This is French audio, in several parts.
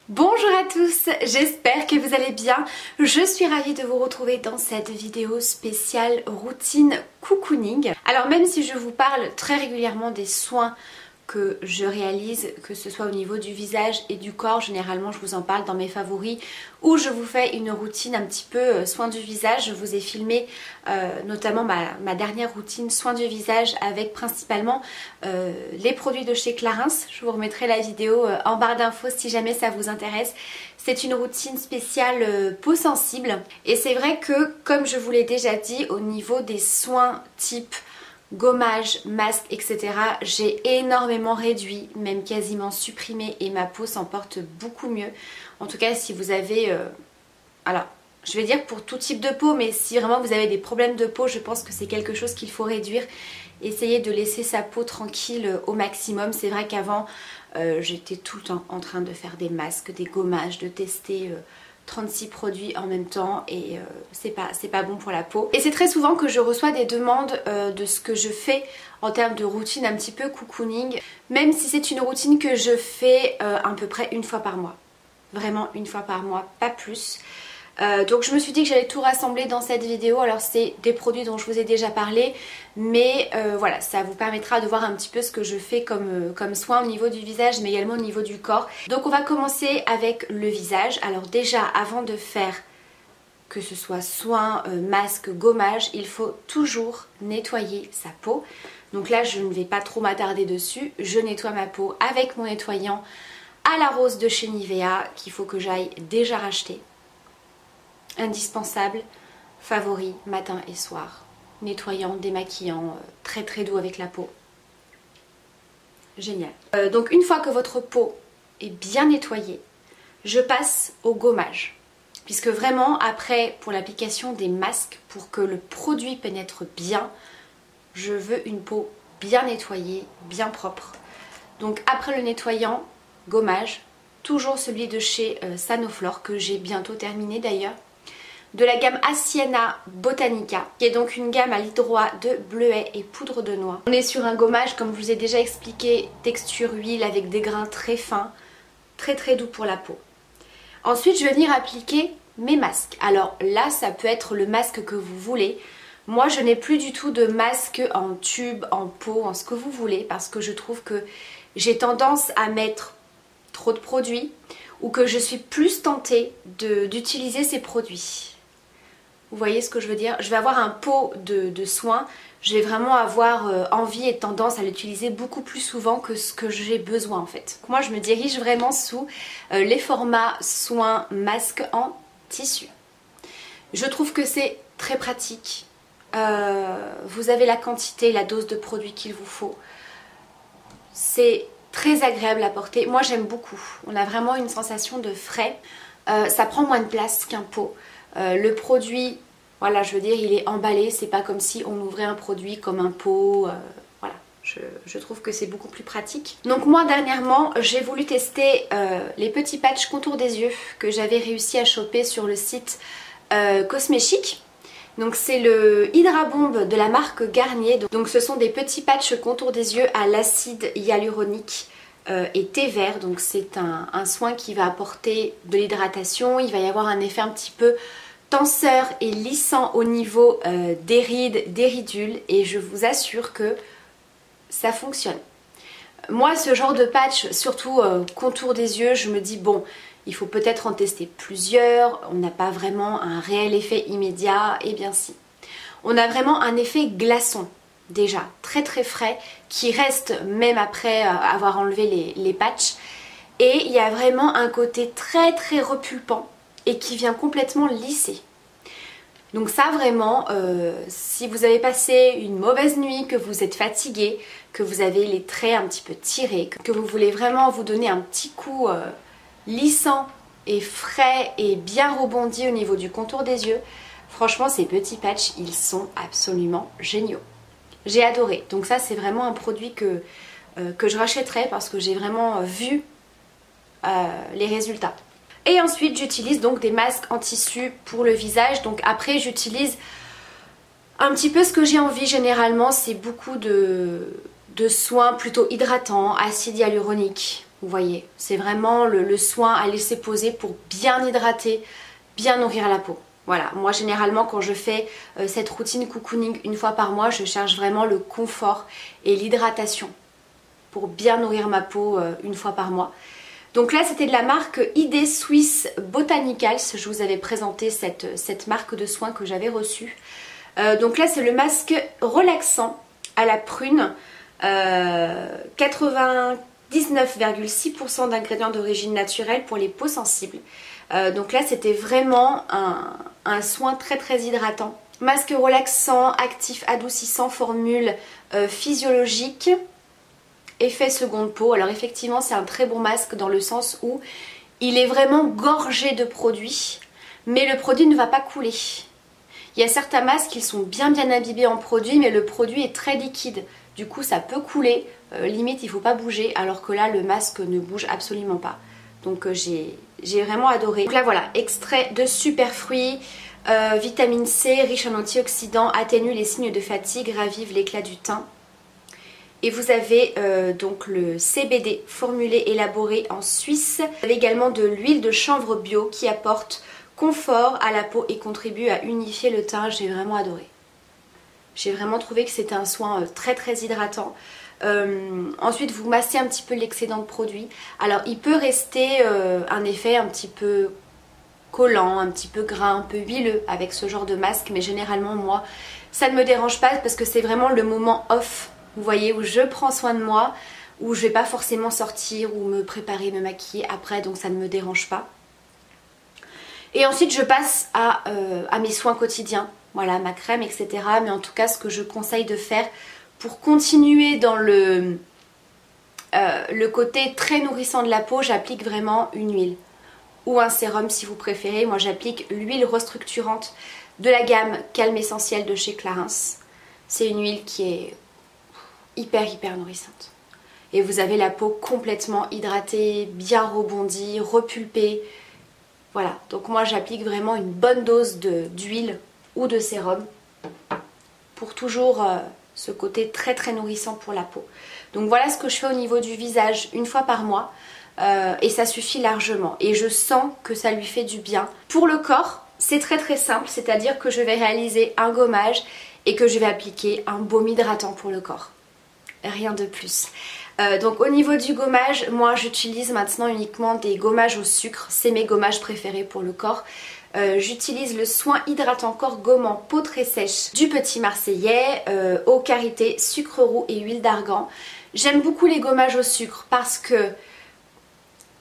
Bonjour à tous, j'espère que vous allez bien. Je suis ravie de vous retrouver dans cette vidéo spéciale routine cocooning. Alors même si je vous parle très régulièrement des soins que je réalise, que ce soit au niveau du visage et du corps, généralement je vous en parle dans mes favoris où je vous fais une routine un petit peu soin du visage. Je vous ai filmé notamment ma dernière routine soin du visage avec principalement les produits de chez Clarins. Je vous remettrai la vidéo en barre d'infos si jamais ça vous intéresse. C'est une routine spéciale peau sensible et c'est vrai que comme je vous l'ai déjà dit, au niveau des soins type gommage, masque, etc. j'ai énormément réduit, même quasiment supprimé et ma peau s'en porte beaucoup mieux. En tout cas si vous avez, alors je vais dire pour tout type de peau, mais si vraiment vous avez des problèmes de peau, je pense que c'est quelque chose qu'il faut réduire. Essayez de laisser sa peau tranquille au maximum. C'est vrai qu'avant j'étais tout le temps en train de faire des masques, des gommages, de tester 36 produits en même temps et c'est pas bon pour la peau. Et c'est très souvent que je reçois des demandes de ce que je fais en termes de routine un petit peu cocooning, même si c'est une routine que je fais à peu près une fois par mois. Vraiment une fois par mois, pas plus. Donc je me suis dit que j'allais tout rassembler dans cette vidéo. Alors c'est des produits dont je vous ai déjà parlé, mais voilà, ça vous permettra de voir un petit peu ce que je fais comme soin au niveau du visage, mais également au niveau du corps. Donc on va commencer avec le visage. Alors déjà, avant de faire que ce soit soin, masque, gommage, il faut toujours nettoyer sa peau. Donc là je ne vais pas trop m'attarder dessus, je nettoie ma peau avec mon nettoyant à la rose de chez Nivea qu'il faut que j'aille déjà racheter. Indispensable, favori, matin et soir. Nettoyant, démaquillant, très très doux avec la peau. Génial. Donc une fois que votre peau est bien nettoyée, je passe au gommage. Puisque vraiment après, pour l'application des masques, pour que le produit pénètre bien, je veux une peau bien nettoyée, bien propre. Donc après le nettoyant, gommage, toujours celui de chez Sanoflore que j'ai bientôt terminé d'ailleurs. De la gamme Hacienda Botanica, qui est donc une gamme à l'hydroie de bleuet et poudre de noix. On est sur un gommage, comme je vous ai déjà expliqué, texture huile avec des grains très fins, très très doux pour la peau. Ensuite, je vais venir appliquer mes masques. Alors là, ça peut être le masque que vous voulez. Moi, je n'ai plus du tout de masque en tube, en pot, en ce que vous voulez, parce que je trouve que j'ai tendance à mettre trop de produits ou que je suis plus tentée d'utiliser ces produits. Vous voyez ce que je veux dire? Je vais avoir un pot de soin, je vais vraiment avoir envie et tendance à l'utiliser beaucoup plus souvent que ce que j'ai besoin en fait. Moi je me dirige vraiment sous les formats soins masques en tissu. Je trouve que c'est très pratique. Vous avez la quantité, la dose de produit qu'il vous faut. C'est très agréable à porter. Moi j'aime beaucoup. On a vraiment une sensation de frais. Ça prend moins de place qu'un pot. Le produit, voilà, je veux dire, il est emballé, c'est pas comme si on ouvrait un produit comme un pot, voilà, je trouve que c'est beaucoup plus pratique. Donc moi dernièrement, j'ai voulu tester les petits patchs contour des yeux que j'avais réussi à choper sur le site Cosméchic. Donc c'est le Hydra Bomb de la marque Garnier. Donc ce sont des petits patchs contour des yeux à l'acide hyaluronique et thé vert. Donc c'est un soin qui va apporter de l'hydratation. Il va y avoir un effet un petit peu tenseur et lissant au niveau des rides, des ridules, et je vous assure que ça fonctionne. Moi ce genre de patch, surtout contour des yeux, je me dis bon, il faut peut-être en tester plusieurs, on n'a pas vraiment un réel effet immédiat. Et bien si, on a vraiment un effet glaçon déjà, très très frais, qui reste même après avoir enlevé les patchs, et il y a vraiment un côté très très repulpant et qui vient complètement lisser. Donc ça vraiment, si vous avez passé une mauvaise nuit, que vous êtes fatigué, que vous avez les traits un petit peu tirés, que vous voulez vraiment vous donner un petit coup lissant et frais et bien rebondi au niveau du contour des yeux, franchement ces petits patchs, ils sont absolument géniaux. J'ai adoré. Donc ça c'est vraiment un produit que je rachèterai parce que j'ai vraiment vu les résultats. Et ensuite j'utilise donc des masques en tissu pour le visage. Donc après j'utilise un petit peu ce que j'ai envie. Généralement c'est beaucoup de soins plutôt hydratants, acide hyaluronique. Vous voyez, c'est vraiment le soin à laisser poser pour bien hydrater, bien nourrir la peau. Voilà, moi généralement quand je fais cette routine cocooning une fois par mois, je cherche vraiment le confort et l'hydratation pour bien nourrir ma peau une fois par mois. Donc là c'était de la marque ID Swiss Botanicals, je vous avais présenté cette marque de soins que j'avais reçue. Donc là c'est le masque relaxant à la prune, 99,6% d'ingrédients d'origine naturelle pour les peaux sensibles. Donc là c'était vraiment un soin très très hydratant. Masque relaxant, actif, adoucissant, formule physiologique, effet seconde peau. Alors effectivement c'est un très bon masque dans le sens où il est vraiment gorgé de produits, mais le produit ne va pas couler. Il y a certains masques qui sont bien imbibés en produit, mais le produit est très liquide. Du coup ça peut couler, limite il ne faut pas bouger, alors que là le masque ne bouge absolument pas. Donc j'ai vraiment adoré. Donc là voilà, extrait de super fruits, vitamine C, riche en antioxydants, atténue les signes de fatigue, ravive l'éclat du teint. Et vous avez donc le CBD formulé, élaboré en Suisse. Vous avez également de l'huile de chanvre bio qui apporte confort à la peau et contribue à unifier le teint. J'ai vraiment adoré. J'ai vraiment trouvé que c'était un soin très très hydratant. Ensuite vous massez un petit peu l'excédent de produit. Alors il peut rester un effet un petit peu collant, un petit peu gras, un peu huileux avec ce genre de masque, mais généralement moi ça ne me dérange pas parce que c'est vraiment le moment off, vous voyez, où je prends soin de moi, où je vais pas forcément sortir ou me préparer, me maquiller après, donc ça ne me dérange pas. Et ensuite je passe à mes soins quotidiens, voilà, ma crème, etc. Mais en tout cas ce que je conseille de faire pour continuer dans le côté très nourrissant de la peau, j'applique vraiment une huile ou un sérum si vous préférez. Moi j'applique l'huile restructurante de la gamme Calme Essentiel de chez Clarins. C'est une huile qui est hyper nourrissante. Et vous avez la peau complètement hydratée, bien rebondie, repulpée. Voilà, donc moi j'applique vraiment une bonne dose d'huile ou de sérum pour toujours ce côté très nourrissant pour la peau. Donc voilà ce que je fais au niveau du visage une fois par mois et ça suffit largement et je sens que ça lui fait du bien. Pour le corps c'est très simple, c'est-à-dire que je vais réaliser un gommage et que je vais appliquer un baume hydratant pour le corps. Rien de plus. Donc au niveau du gommage, moi j'utilise maintenant uniquement des gommages au sucre, c'est mes gommages préférés pour le corps. J'utilise le soin hydratant corps gommant peau très sèche du Petit Marseillais, eau karité, sucre roux et huile d'argan. J'aime beaucoup les gommages au sucre parce que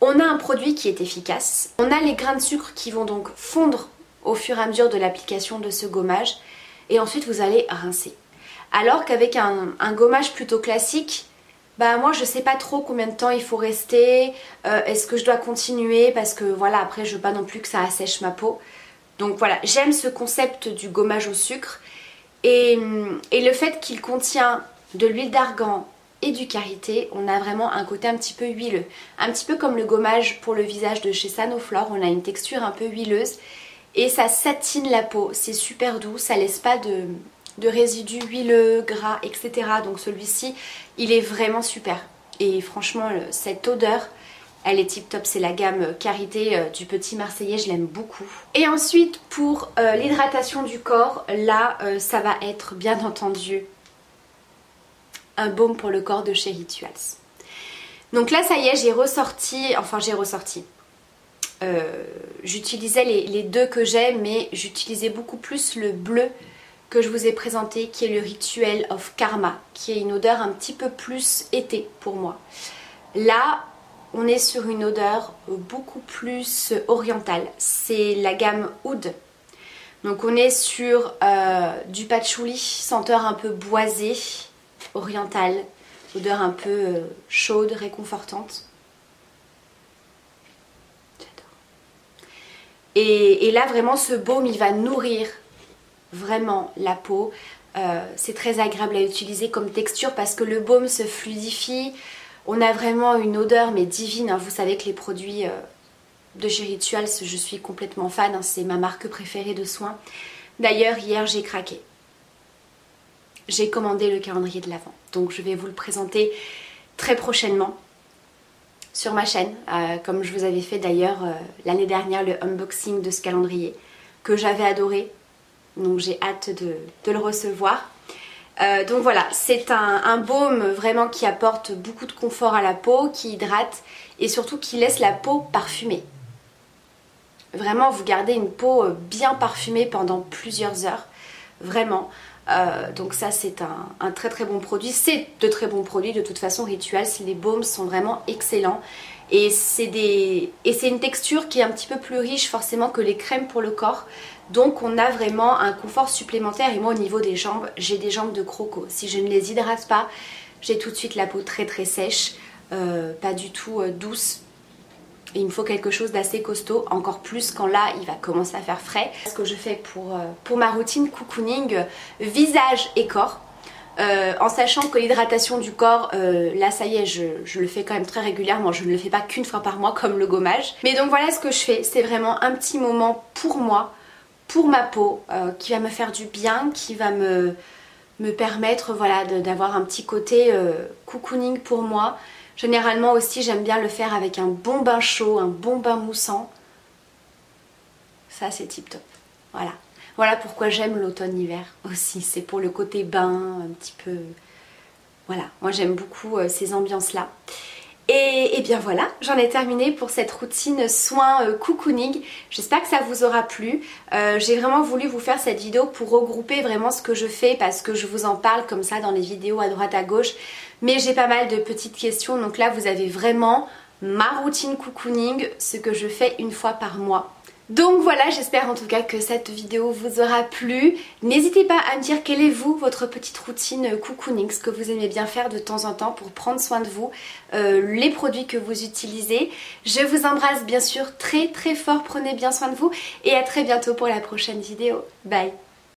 on a un produit qui est efficace, on a les grains de sucre qui vont donc fondre au fur et à mesure de l'application de ce gommage et ensuite vous allez rincer. Alors qu'avec un gommage plutôt classique, bah moi je sais pas trop combien de temps il faut rester, est-ce que je dois continuer parce que voilà après je veux pas non plus que ça assèche ma peau. Donc voilà, j'aime ce concept du gommage au sucre et le fait qu'il contient de l'huile d'argan et du karité, on a vraiment un côté un petit peu huileux. Un petit peu comme le gommage pour le visage de chez Sanoflore, on a une texture un peu huileuse et ça satine la peau, c'est super doux, ça laisse pas de résidus huileux, gras, etc. Donc celui-ci, il est vraiment super. Et franchement, cette odeur, elle est tip top. C'est la gamme Karité du Petit Marseillais, je l'aime beaucoup. Et ensuite, pour l'hydratation du corps, là, ça va être bien entendu un baume pour le corps de chez Rituals. Donc là, ça y est, j'ai ressorti, j'utilisais les deux que j'ai, mais j'utilisais beaucoup plus le bleu que je vous ai présenté, qui est le Rituel of Karma, qui est une odeur un petit peu plus été pour moi. Là, on est sur une odeur beaucoup plus orientale. C'est la gamme Oud. Donc on est sur du patchouli, senteur un peu boisée, orientale, odeur un peu chaude, réconfortante. J'adore. Et là vraiment ce baume il va nourrir vraiment la peau. C'est très agréable à utiliser comme texture parce que le baume se fluidifie. On a vraiment une odeur mais divine, hein. Vous savez que les produits de chez Rituals, je suis complètement fan, hein. C'est ma marque préférée de soins. D'ailleurs hier j'ai craqué. J'ai commandé le calendrier de l'Avent, donc je vais vous le présenter très prochainement. sur ma chaîne, comme je vous avais fait d'ailleurs l'année dernière le unboxing de ce calendrier que j'avais adoré. Donc j'ai hâte de le recevoir. Donc voilà, c'est un baume vraiment qui apporte beaucoup de confort à la peau, qui hydrate et surtout qui laisse la peau parfumée. Vraiment, vous gardez une peau bien parfumée pendant plusieurs heures, vraiment. Donc ça c'est un très très bon produit, c'est de très bons produits de toute façon. Rituals, les baumes sont vraiment excellents et c'est une texture qui est un petit peu plus riche forcément que les crèmes pour le corps, donc on a vraiment un confort supplémentaire. Et moi au niveau des jambes, j'ai des jambes de croco, si je ne les hydrate pas j'ai tout de suite la peau très très sèche, pas du tout douce. Et il me faut quelque chose d'assez costaud, encore plus quand là il va commencer à faire frais. Ce que je fais pour ma routine cocooning visage et corps, en sachant que l'hydratation du corps, là ça y est, je le fais quand même très régulièrement, je ne le fais pas qu'une fois par mois comme le gommage. Mais donc voilà ce que je fais, c'est vraiment un petit moment pour moi, pour ma peau, qui va me faire du bien, qui va me permettre voilà, d'avoir un petit côté cocooning pour moi. Généralement aussi j'aime bien le faire avec un bon bain chaud, un bon bain moussant. Ça c'est tip top. Voilà. Voilà pourquoi j'aime l'automne-hiver aussi. C'est pour le côté bain, un petit peu... Voilà, moi j'aime beaucoup ces ambiances-là. Et bien voilà, j'en ai terminé pour cette routine soin cocooning. J'espère que ça vous aura plu. J'ai vraiment voulu vous faire cette vidéo pour regrouper vraiment ce que je fais, parce que je vous en parle comme ça dans les vidéos à droite à gauche. Mais j'ai pas mal de petites questions, donc là vous avez vraiment ma routine cocooning, ce que je fais une fois par mois. Donc voilà, j'espère en tout cas que cette vidéo vous aura plu. N'hésitez pas à me dire quelle est votre petite routine cocooning, ce que vous aimez bien faire de temps en temps pour prendre soin de vous, les produits que vous utilisez. Je vous embrasse bien sûr très très fort, prenez bien soin de vous et à très bientôt pour la prochaine vidéo. Bye!